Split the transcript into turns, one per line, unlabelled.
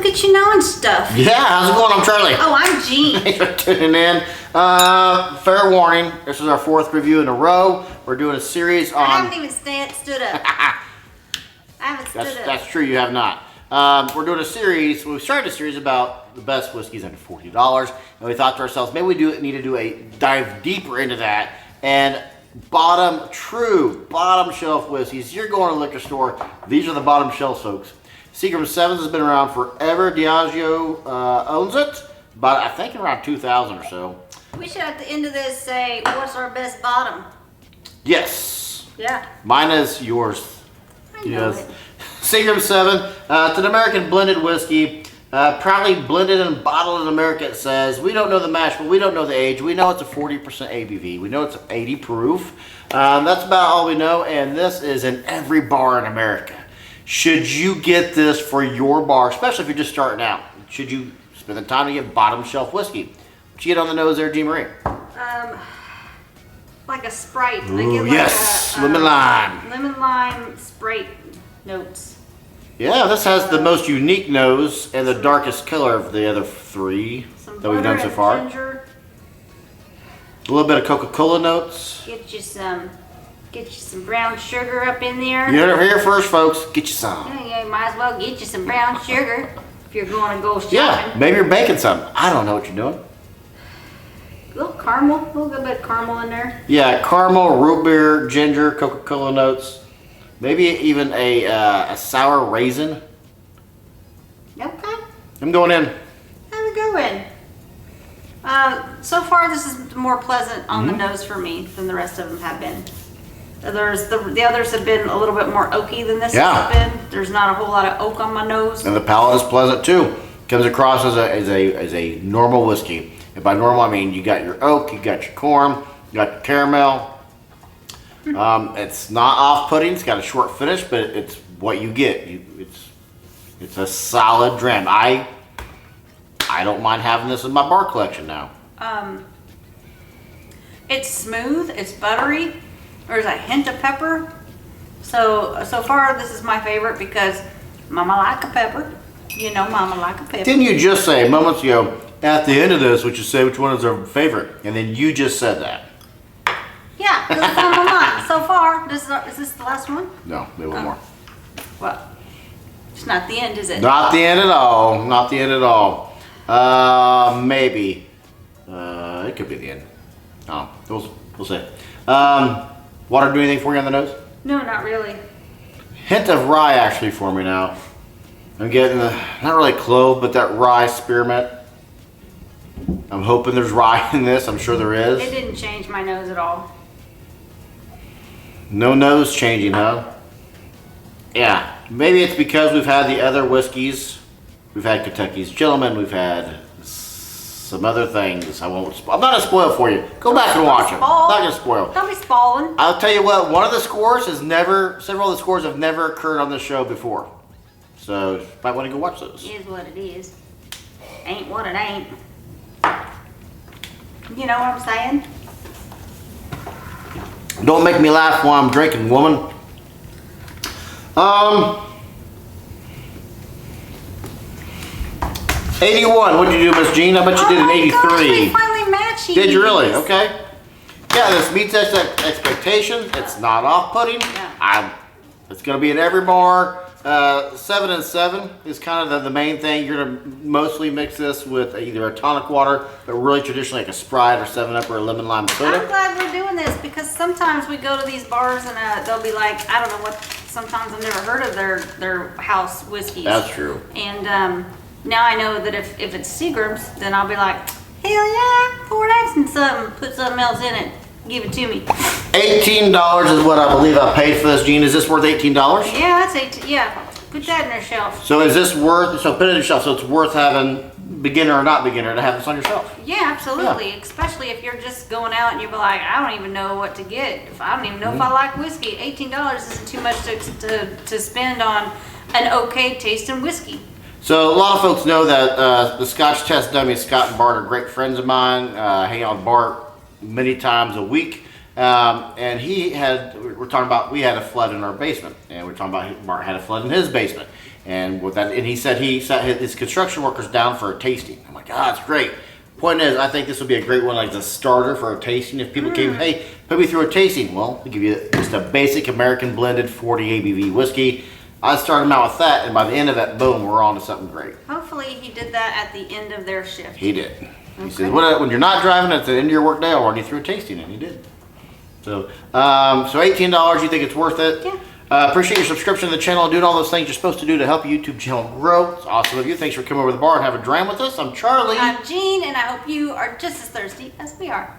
Look at you knowing stuff.
Yeah, how's it going? I'm Charlie.
Oh, I'm Jean.
Thanks for tuning in. Fair warning, this is our 4th review in a row. We're doing a series on...
I haven't even stood up. I haven't stood up.
That's true, you have not. We're doing a series, we started a series about the best whiskeys under $40, and we thought to ourselves, maybe we need to do a dive deeper into that, and true bottom shelf whiskeys. You're going to a liquor store, these are the bottom shelf folks. Seagram 7s has been around forever. Diageo owns it, but I think around 2000 or so.
We should at the end of this say, what's our best bottom?
Yes.
Yeah.
Mine is yours.
I know it.
Seagram 7, it's an American blended whiskey, proudly blended and bottled in America, it says. We don't know the mash, but we don't know the age. We know it's a 40% ABV. We know it's 80 proof. That's about all we know, and this is in every bar in America. Should you get this for your bar, especially if you're just starting out? Should you spend the time to get bottom shelf whiskey? What you get on the nose there, Jean Marie?
Like a Sprite.
Ooh,
I get like
yes, lemon lime.
Lemon lime Sprite notes.
Yeah, this has the most unique nose and the darkest color of the other 3 that we've done so far.
Ginger.
A little bit of Coca-Cola notes.
Get you some brown sugar up in there.
You heard it here first, folks. Get you some.
Yeah, you might as well get you some brown sugar if you're going to go shopping.
Yeah, maybe you're baking something. I don't know what you're doing.
A little caramel, a little bit of caramel in there.
Yeah, caramel, root beer, ginger, Coca-Cola notes. Maybe even a sour raisin.
Okay.
I'm going in.
How's it going? So far, this is more pleasant on the nose for me than the rest of them have been. The others have been a little bit more oaky than this has been. There's not a whole lot of oak on my nose.
And the palate is pleasant too. Comes across as a normal whiskey. And by normal, I mean you got your oak, you got your corn, you got your caramel. It's not off-putting. It's got a short finish, but it's what you get. It's a solid dram. I don't mind having this in my bar collection now.
It's smooth. It's buttery. There's a hint of pepper. So far, this is my favorite because Mama like a pepper. You know, Mama like a pepper.
Didn't you just say moments ago at the end of this, would you say which one is our favorite? And then you just said that.
Yeah, this is on my mind. So far, is this the last one?
No, maybe one more.
Well, it's not the end, is it?
Not the end at all. Not the end at all. Maybe. It could be the end. Oh, we'll see. Water do anything for you on the nose?
No, not really.
Hint of rye actually for me now. I'm getting not really clove, but that rye spearmint. I'm hoping there's rye in this. I'm sure there is.
It didn't change my nose at all.
No nose changing, huh? Yeah. Maybe it's because we've had the other whiskeys. We've had Kentucky's Gentleman. We've had some other things. I'm not going to spoil for you. Go back and watch them. I'm not going to spoil.
Don't be spoiling.
I'll tell you what, several of the scores have never occurred on this show before. So you might want to go watch those.
It is what it is. Ain't what it ain't. You know what I'm saying?
Don't make me laugh while I'm drinking, woman. 81. What did you do, Miss Jean? I bet you did an 83.
Gosh, we finally matched.
Did you really? Okay. Yeah, this meets expectations. It's not off-putting.
Yeah.
It's going to be at every bar. 7 and 7 is kind of the main thing. You're going to mostly mix this with either a tonic water, but really traditionally like a Sprite or 7-Up or a lemon lime soda.
I'm glad we're doing this because sometimes we go to these bars and they'll be like, I don't know what, sometimes I've never heard of their house whiskeys.
That's true.
And now I know that if it's Seagram's, then I'll be like, hell yeah, pour that in something, put something else in it, give it to me.
$18 is what I believe I paid for this, Jean. Is this worth $18?
Yeah, that's 18. Yeah, put that in their shelf.
So is this worth, so put it in your shelf, so it's worth having, beginner or not beginner, to have this on your shelf?
Yeah, absolutely. Yeah. Especially if you're just going out and you're like, I don't even know what to get. I don't even know if I like whiskey. $18 isn't too much to spend on an okay tasting whiskey.
So a lot of folks know that the Scotch Test Dummy, Scott and Bart, are great friends of mine. Hang out with Bart many times a week. And we had a flood in our basement, and we're talking about Bart had a flood in his basement. And with that, and he said he sat his construction workers down for a tasting. I'm like, that's great. Point is, I think this would be a great one, like the starter for a tasting. If people came, hey, put me through a tasting. Well, we give you just a basic American blended 40 ABV whiskey. I started them out with that, and by the end of that, boom, we're on to something great.
Hopefully he did that at the end of their shift.
He did. He said, when you're not driving at the end of your work day, I'll run you through a tasting, and he did. So, so $18, you think it's worth it?
Yeah.
Appreciate your subscription to the channel and doing all those things you're supposed to do to help your YouTube channel grow. It's awesome of you. Thanks for coming over to the bar and have a dram with us. I'm Charlie.
I'm Jean, and I hope you are just as thirsty as we are.